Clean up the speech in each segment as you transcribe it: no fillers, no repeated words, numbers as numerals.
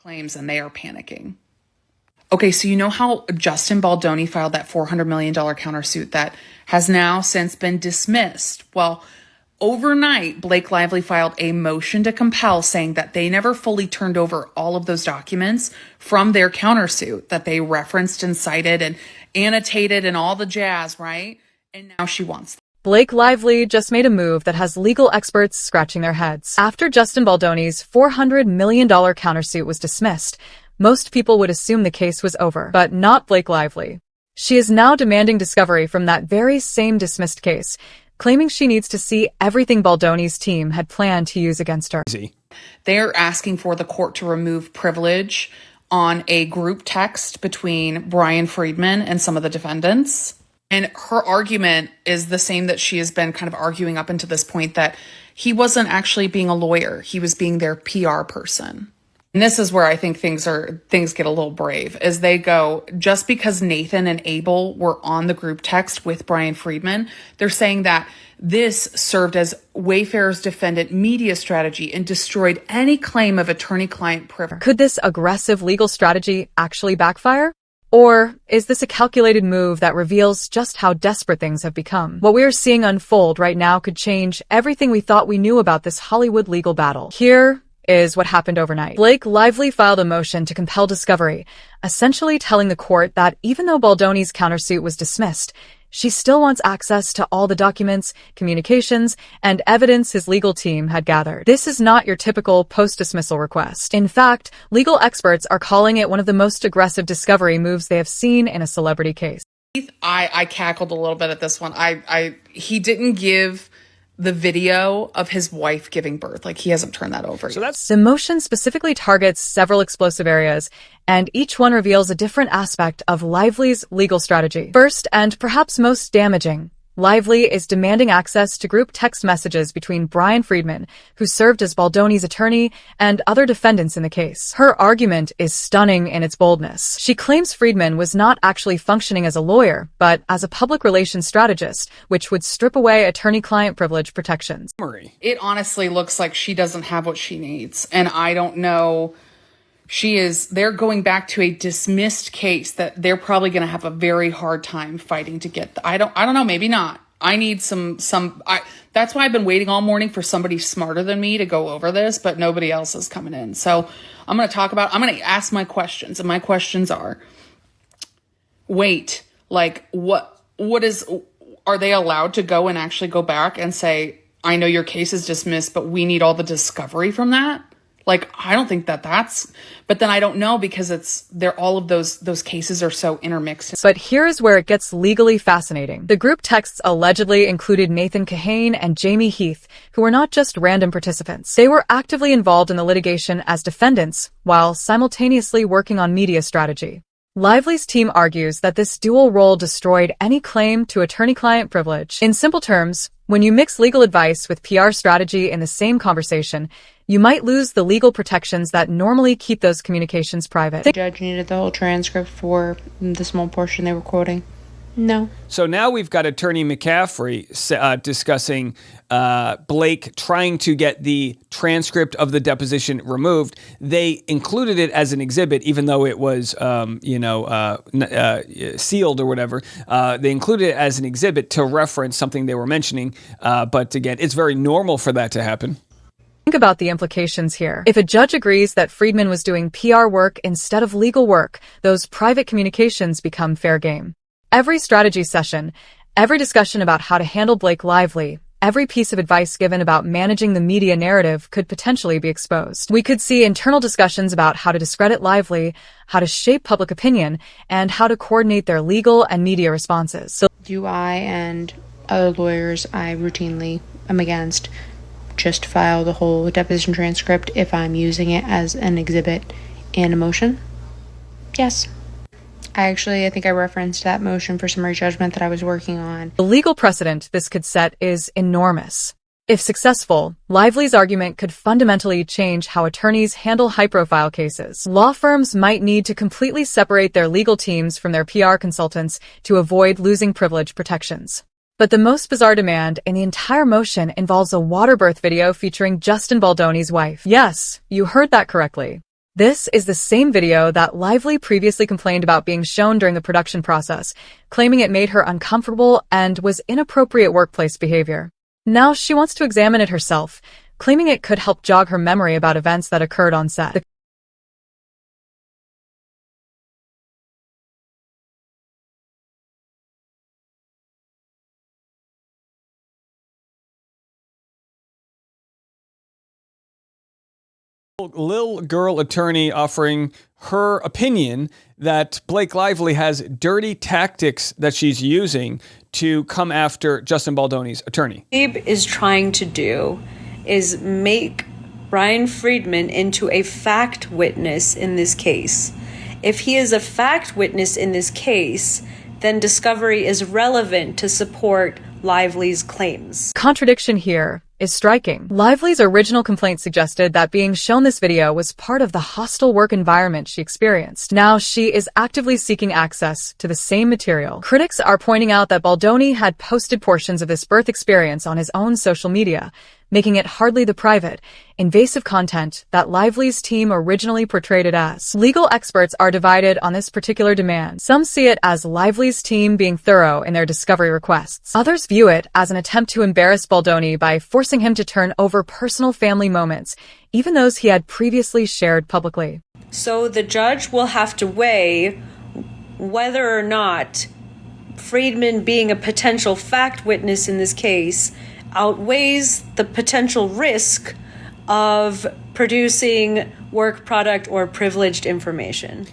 claims and they are panicking. Okay, so you know how Justin Baldoni filed that $400 million countersuit that has now since been dismissed? Well, overnight, Blake Lively filed a motion to compel, saying that they never fully turned over all of those documents from their countersuit that they referenced and cited and annotated and all the jazz, right? And now she wants them. Blake Lively just made a move that has legal experts scratching their heads. After Justin Baldoni's $400 million countersuit was dismissed, most people would assume the case was over, but not Blake Lively. She is now demanding discovery from that very same dismissed case, claiming she needs to see everything Baldoni's team had planned to use against her. They're asking for the court to remove privilege on a group text between Brian Friedman and some of the defendants. And her argument is the same that she has been kind of arguing up until this point, that he wasn't actually being a lawyer. He was being their PR person. And this is where I think things get a little brave, as they go, just because Nathan and Abel were on the group text with Brian Friedman, they're saying that this served as Wayfair's defendant media strategy and destroyed any claim of attorney-client privilege. Could this aggressive legal strategy actually backfire? Or is this a calculated move that reveals just how desperate things have become? What we are seeing unfold right now could change everything we thought we knew about this Hollywood legal battle. Here is what happened overnight. Blake Lively filed a motion to compel discovery, essentially telling the court that even though Baldoni's countersuit was dismissed, she still wants access to all the documents, communications, and evidence his legal team had gathered. This is not your typical post-dismissal request. In fact, legal experts are calling it one of the most aggressive discovery moves they have seen in a celebrity case. I cackled a little bit at this one. He didn't give the video of his wife giving birth. Like, he hasn't turned that over yet. The motion specifically targets several explosive areas, and each one reveals a different aspect of Lively's legal strategy. First, and perhaps most damaging, Lively is demanding access to group text messages between Brian Friedman, who served as Baldoni's attorney, and other defendants in the case. Her argument is stunning in its boldness. She claims Friedman was not actually functioning as a lawyer, but as a public relations strategist, which would strip away attorney-client privilege protections. It honestly looks like she doesn't have what she needs, and I don't know. They're going back to a dismissed case that they're probably going to have a very hard time fighting to get. I don't know, maybe not. I need that's why I've been waiting all morning for somebody smarter than me to go over this, but nobody else is coming in. So I'm going to ask my questions, and my questions are, are they allowed to go and actually go back and say, I know your case is dismissed, but we need all the discovery from that? Like, I don't think but then I don't know, because all of those cases are so intermixed. But here's where it gets legally fascinating. The group texts allegedly included Nathan Kahane and Jamie Heath, who were not just random participants. They were actively involved in the litigation as defendants, while simultaneously working on media strategy. Lively's team argues that this dual role destroyed any claim to attorney-client privilege. In simple terms, when you mix legal advice with PR strategy in the same conversation, you might lose the legal protections that normally keep those communications private. The judge needed the whole transcript for the small portion they were quoting. No. So now we've got Attorney McCaffrey discussing Blake trying to get the transcript of the deposition removed. They included it as an exhibit, even though it was, sealed or whatever. They included it as an exhibit to reference something they were mentioning. But again, it's very normal for that to happen. Think about the implications here. If a judge agrees that Friedman was doing PR work instead of legal work, those private communications become fair game. Every strategy session, every discussion about how to handle Blake Lively, every piece of advice given about managing the media narrative could potentially be exposed. We could see internal discussions about how to discredit Lively, how to shape public opinion, and how to coordinate their legal and media responses. So, do I and other lawyers I routinely am against just file the whole deposition transcript if I'm using it as an exhibit in a motion? Yes. I think I referenced that motion for summary judgment that I was working on. The legal precedent this could set is enormous. If successful, Lively's argument could fundamentally change how attorneys handle high-profile cases. Law firms might need to completely separate their legal teams from their PR consultants to avoid losing privilege protections. But the most bizarre demand in the entire motion involves a water birth video featuring Justin Baldoni's wife. Yes, you heard that correctly. This is the same video that Lively previously complained about being shown during the production process, claiming it made her uncomfortable and was inappropriate workplace behavior. Now she wants to examine it herself, claiming it could help jog her memory about events that occurred on set. Lil girl attorney offering her opinion that Blake Lively has dirty tactics that she's using to come after Justin Baldoni's attorney. Abe is trying to do is make Brian Friedman into a fact witness in this case. If he is a fact witness in this case, then discovery is relevant to support Lively's claims. Contradiction here is striking. Lively's original complaint suggested that being shown this video was part of the hostile work environment she experienced. Now she is actively seeking access to the same material. Critics are pointing out that Baldoni had posted portions of this birth experience on his own social media, making it hardly the private, invasive content that Lively's team originally portrayed it as. Legal experts are divided on this particular demand. Some see it as Lively's team being thorough in their discovery requests. Others view it as an attempt to embarrass Baldoni by forcing him to turn over personal family moments, even those he had previously shared publicly. So the judge will have to weigh whether or not Friedman being a potential fact witness in this case outweighs the potential risk of producing work product or privileged information.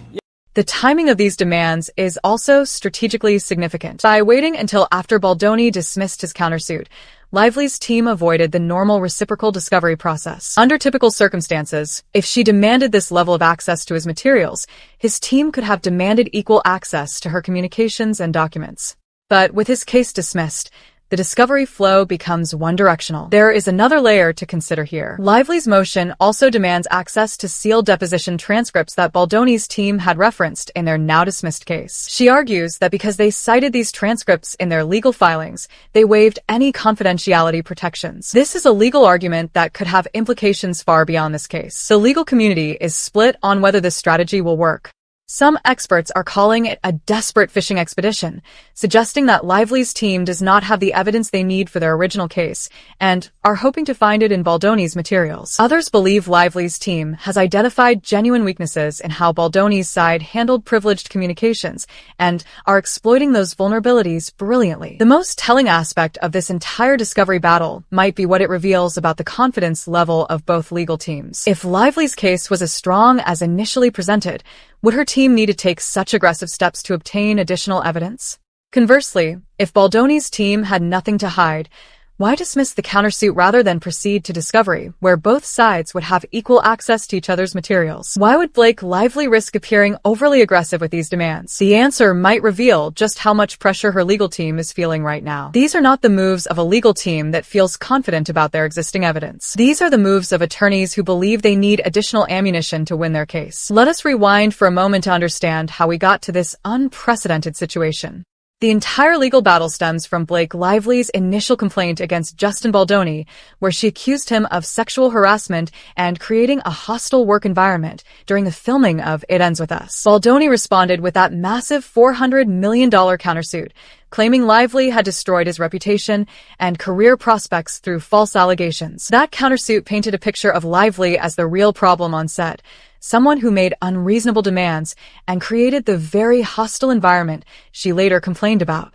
The timing of these demands is also strategically significant. By waiting until after Baldoni dismissed his countersuit, Lively's team avoided the normal reciprocal discovery process. Under typical circumstances, if she demanded this level of access to his materials, his team could have demanded equal access to her communications and documents. But with his case dismissed, the discovery flow becomes one-directional. There is another layer to consider here. Lively's motion also demands access to sealed deposition transcripts that Baldoni's team had referenced in their now-dismissed case. She argues that because they cited these transcripts in their legal filings, they waived any confidentiality protections. This is a legal argument that could have implications far beyond this case. The legal community is split on whether this strategy will work. Some experts are calling it a desperate fishing expedition, suggesting that Lively's team does not have the evidence they need for their original case and are hoping to find it in Baldoni's materials. Others believe Lively's team has identified genuine weaknesses in how Baldoni's side handled privileged communications and are exploiting those vulnerabilities brilliantly. The most telling aspect of this entire discovery battle might be what it reveals about the confidence level of both legal teams. If Lively's case was as strong as initially presented, would her team need to take such aggressive steps to obtain additional evidence? Conversely, if Baldoni's team had nothing to hide, why dismiss the countersuit rather than proceed to discovery, where both sides would have equal access to each other's materials? Why would Blake Lively risk appearing overly aggressive with these demands? The answer might reveal just how much pressure her legal team is feeling right now. These are not the moves of a legal team that feels confident about their existing evidence. These are the moves of attorneys who believe they need additional ammunition to win their case. Let us rewind for a moment to understand how we got to this unprecedented situation. The entire legal battle stems from Blake Lively's initial complaint against Justin Baldoni, where she accused him of sexual harassment and creating a hostile work environment during the filming of It Ends With Us. Baldoni responded with that massive $400 million countersuit, claiming Lively had destroyed his reputation and career prospects through false allegations. That countersuit painted a picture of Lively as the real problem on set, someone who made unreasonable demands and created the very hostile environment she later complained about.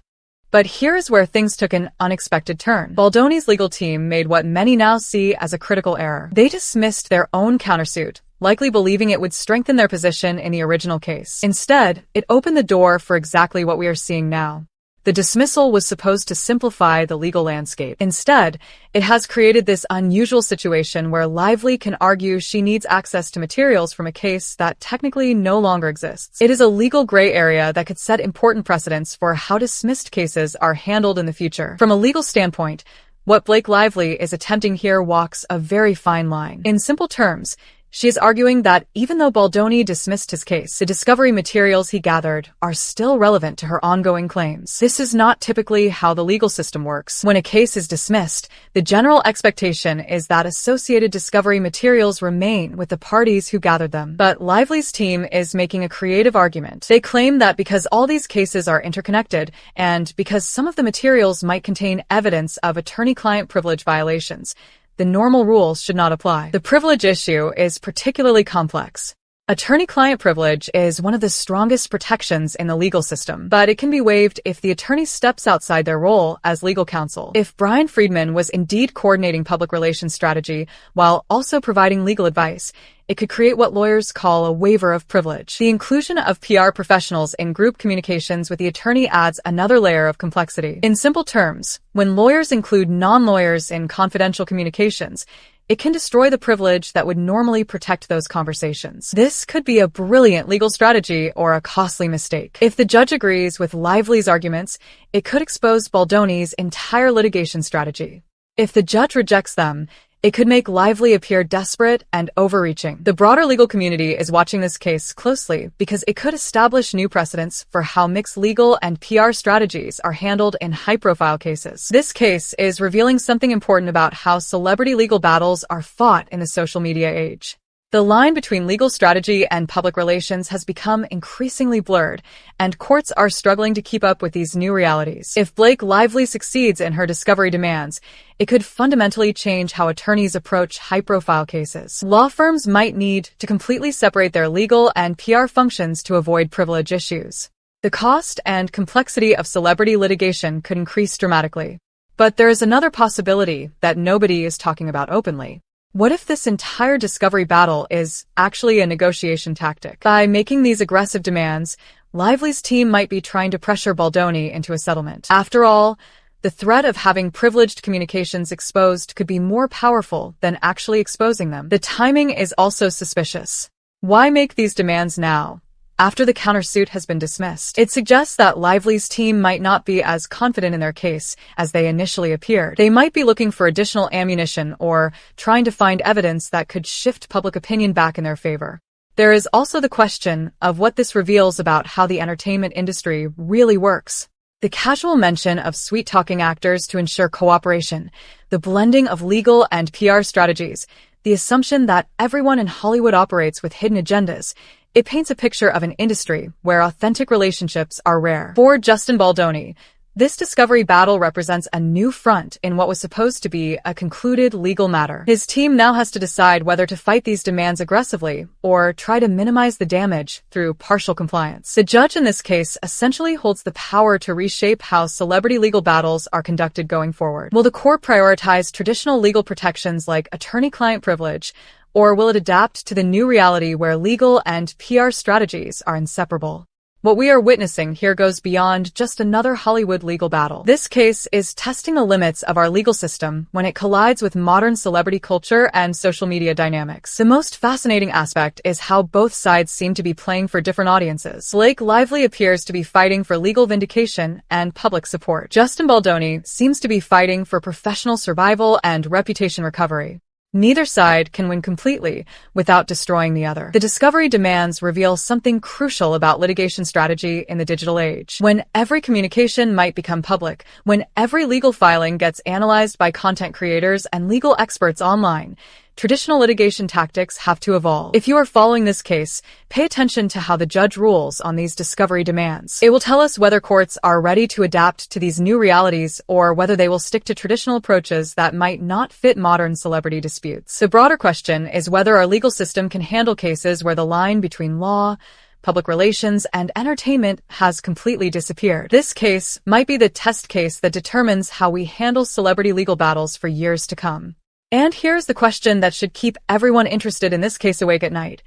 But here is where things took an unexpected turn. Baldoni's legal team made what many now see as a critical error. They dismissed their own countersuit, likely believing it would strengthen their position in the original case. Instead, it opened the door for exactly what we are seeing now. The dismissal was supposed to simplify the legal landscape. Instead, it has created this unusual situation where Lively can argue she needs access to materials from a case that technically no longer exists. It is a legal gray area that could set important precedents for how dismissed cases are handled in the future. From a legal standpoint, what Blake Lively is attempting here walks a very fine line. In simple terms, She is arguing that even though Baldoni dismissed his case, the discovery materials he gathered are still relevant to her ongoing claims. This is not typically how the legal system works. When a case is dismissed, the general expectation is that associated discovery materials remain with the parties who gathered them. But Lively's team is making a creative argument. They claim that because all these cases are interconnected, and because some of the materials might contain evidence of attorney-client privilege violations, the normal rules should not apply. The privilege issue is particularly complex. Attorney-client privilege is one of the strongest protections in the legal system, but it can be waived if the attorney steps outside their role as legal counsel. If Brian Friedman was indeed coordinating public relations strategy while also providing legal advice, it could create what lawyers call a waiver of privilege. The inclusion of PR professionals in group communications with the attorney adds another layer of complexity. In simple terms, when lawyers include non-lawyers in confidential communications, it can destroy the privilege that would normally protect those conversations. This could be a brilliant legal strategy or a costly mistake. If the judge agrees with Lively's arguments, it could expose Baldoni's entire litigation strategy. If the judge rejects them, it could make Lively appear desperate and overreaching. The broader legal community is watching this case closely because it could establish new precedents for how mixed legal and PR strategies are handled in high-profile cases. This case is revealing something important about how celebrity legal battles are fought in the social media age. The line between legal strategy and public relations has become increasingly blurred, and courts are struggling to keep up with these new realities. If Blake Lively succeeds in her discovery demands, it could fundamentally change how attorneys approach high-profile cases. Law firms might need to completely separate their legal and PR functions to avoid privilege issues. The cost and complexity of celebrity litigation could increase dramatically. But there is another possibility that nobody is talking about openly. What if this entire discovery battle is actually a negotiation tactic? By making these aggressive demands, Lively's team might be trying to pressure Baldoni into a settlement. After all, the threat of having privileged communications exposed could be more powerful than actually exposing them. The timing is also suspicious. Why make these demands now, after the countersuit has been dismissed? It suggests that Lively's team might not be as confident in their case as they initially appeared. They might be looking for additional ammunition or trying to find evidence that could shift public opinion back in their favor. There is also the question of what this reveals about how the entertainment industry really works. The casual mention of sweet-talking actors to ensure cooperation, the blending of legal and PR strategies, the assumption that everyone in Hollywood operates with hidden agendas, it paints a picture of an industry where authentic relationships are rare. For Justin Baldoni, this discovery battle represents a new front in what was supposed to be a concluded legal matter. His team now has to decide whether to fight these demands aggressively or try to minimize the damage through partial compliance. The judge in this case essentially holds the power to reshape how celebrity legal battles are conducted going forward. Will the court prioritize traditional legal protections like attorney-client privilege, or will it adapt to the new reality where legal and PR strategies are inseparable? What we are witnessing here goes beyond just another Hollywood legal battle. This case is testing the limits of our legal system when it collides with modern celebrity culture and social media dynamics. The most fascinating aspect is how both sides seem to be playing for different audiences. Blake Lively appears to be fighting for legal vindication and public support. Justin Baldoni seems to be fighting for professional survival and reputation recovery. Neither side can win completely without destroying the other. The discovery demands reveal something crucial about litigation strategy in the digital age. When every communication might become public, when every legal filing gets analyzed by content creators and legal experts online, traditional litigation tactics have to evolve. If you are following this case, pay attention to how the judge rules on these discovery demands. It will tell us whether courts are ready to adapt to these new realities or whether they will stick to traditional approaches that might not fit modern celebrity disputes. The broader question is whether our legal system can handle cases where the line between law, public relations, and entertainment has completely disappeared. This case might be the test case that determines how we handle celebrity legal battles for years to come. And here's the question that should keep everyone interested in this case awake at night.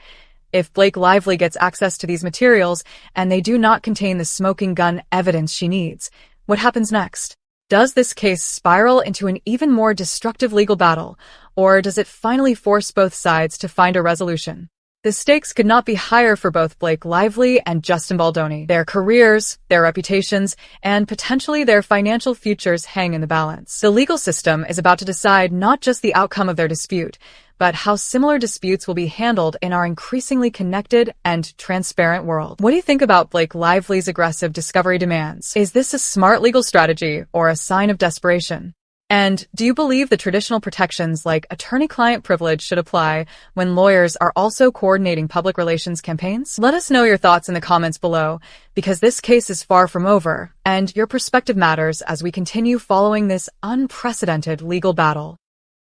If Blake Lively gets access to these materials and they do not contain the smoking gun evidence she needs, what happens next? Does this case spiral into an even more destructive legal battle, or does it finally force both sides to find a resolution? The stakes could not be higher for both Blake Lively and Justin Baldoni. Their careers, their reputations, and potentially their financial futures hang in the balance. The legal system is about to decide not just the outcome of their dispute, but how similar disputes will be handled in our increasingly connected and transparent world. What do you think about Blake Lively's aggressive discovery demands? Is this a smart legal strategy or a sign of desperation? And do you believe the traditional protections like attorney-client privilege should apply when lawyers are also coordinating public relations campaigns? Let us know your thoughts in the comments below, because this case is far from over, and your perspective matters as we continue following this unprecedented legal battle.